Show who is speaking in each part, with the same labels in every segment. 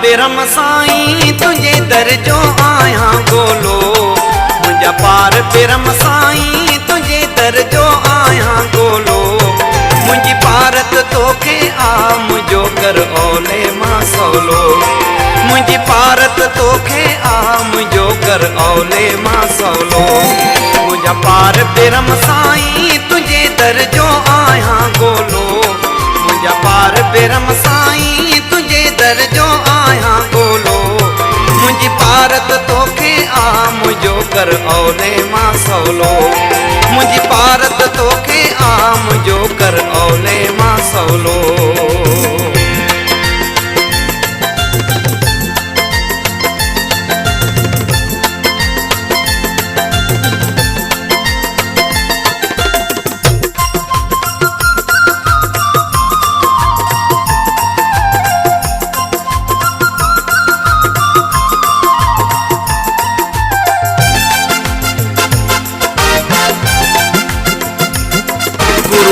Speaker 1: बिरम साईं तुझे दर जो आया गोलो। मुझा पार बिरम साईं तुझे दर जो आया गोलो। मुझी पारत तोखे आ मुझो कर ओले मां सवलो। मुझी पारत तोखे आ मुझो कर ओले मां सवलो। मुझा पार बिरम साईं तुझे दर जो आया गोलो। मुझा पार बिरम साईं तुझे दर जो आया गोलो। मुझी पारत तोखे आ मुझो कर ओले मां सवलो। मुझी पारत तोखे आ मुझो कर ओले मां सवलो।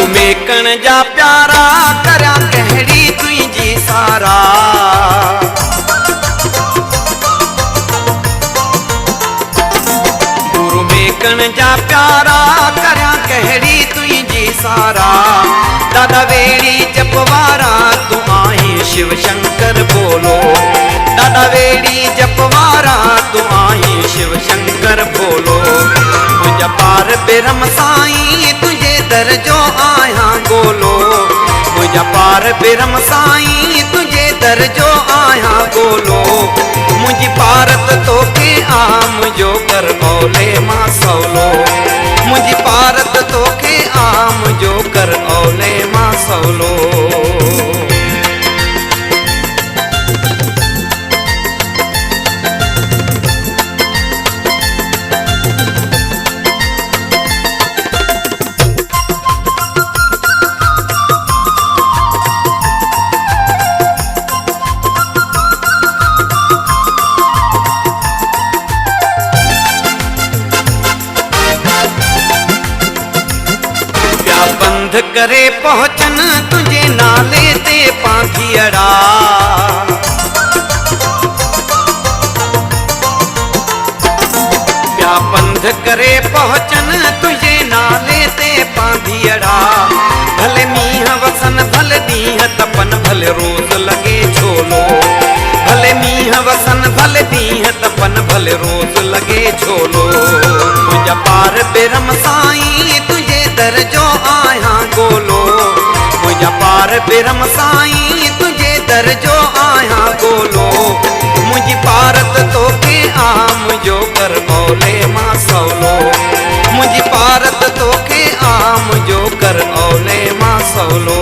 Speaker 1: मेकण जा प्यारा करा कहड़ी तुझी सारा। गुरु मेकण जा प्यारा करा कहड़ी तुझी सारा। दादा वेड़ी जपवारा तू आई शिव शंकर बोलो। दादा वेड़ी जपवारा तू आई शिव शंकर बोलो। मुझा पार बिरम साईं तुझे दर जो आया गोलो। मुझा पार बिरम साईं तुझे दर जो आया गोलो। मुझी पारत तोखे आ मुझो कर ओले मां सवलो। मुझी पारत तोखे आ मुझो कर ओले मां सवलो। बंध करे पहुंचन तुझे नाले ते पांखियड़ा। प्या बंध करे पहुंचन तुझे नाले ते पांखियड़ा। भले मीह वसन भले दीह तपन भले रोज लगे छोलो। भले मीह वसन भले दीह तपन भले रोज लगे छोलो। मुझा पार बिरम साईं तुझे दर जो आया गोलो। मुझा पार बिरम साईं तुझे दर जो आया गोलो। मुझी पारत तोखे आ मुझो कर ओले मां सवलो। मुझी पारत तोखे आ मुझो कर ओले मां सवलो।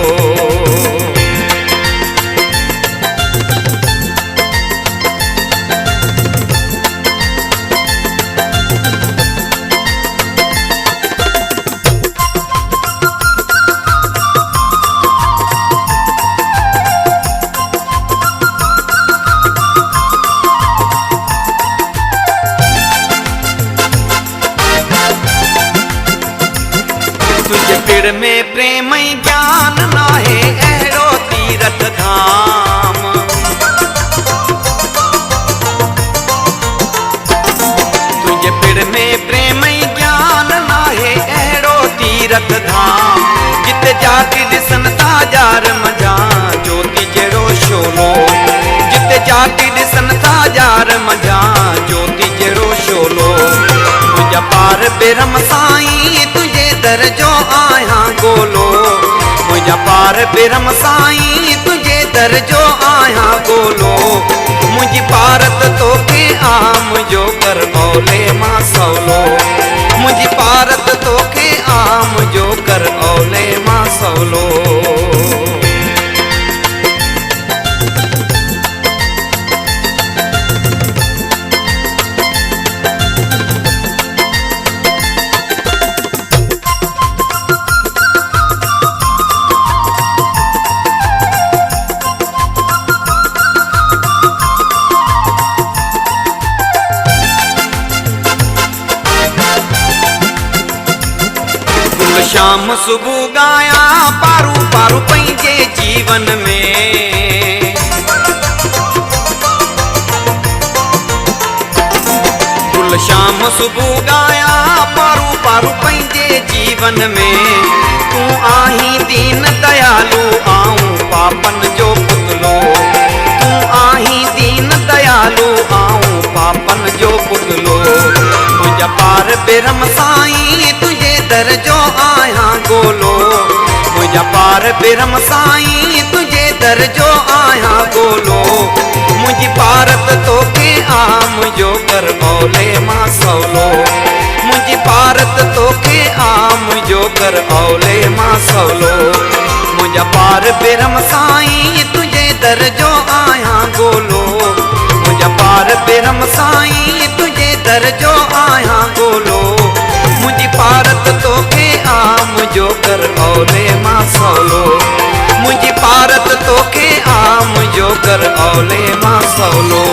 Speaker 1: पिड़ में प्रेम ज्ञान नाहे अहरो तीरथ धाम। तुझे पिड़ में प्रेम ज्ञान नाहे अहरो तीरथ धाम। जिते जाके दिसन ताजार मजा ज्योति जड़ो शोलो। जिते जाके दिसन ताजार मजा ज्योति जड़ो शोलो। मुझा पार बिरम साईं तुझे दर जो आया गोलो। मुझा पार बिरम साईं तुझे दर जो आया गोलो। मुझी पारत तोखे आ मुझो कर ओले मां सवलो। मुझी पारत तोखे आ मुझो कर ओले मां सवलो। शाम सुबह गाया पारू पारू पंहिंजे जीवन में। सुबुह गाया पारू पारू पंहिंजे जीवन में तूं आहीं दीन दयालु आऊं पापन जो पुतलो तूं आहीं दीन दयालु आऊं पापन जो पुतलो मुंहिंजा पार बेरम साईं तुंहिंजे दर जो आहियां गोलो मुंहिंजा पार बेरम साईं तुंहिंजे दर जो आहियां गोलो मुंहिंजी पारत तोखे आम जो कर औले मां सवलो मुंहिंजी पारत तोखे आम जो कर औले मां सवलो मुंहिंजा पार बेरम साईं तुंहिंजे दर जो आहियां गोलो मुंहिंजा पार बेरम साईं तुंहिंजे दर जो आहियां गोलो मुंहिंजी पारत तोखे आम जो कर औले मां सवलो मुंहिंजी पारत तोखे आम जो कर औले मां सवलो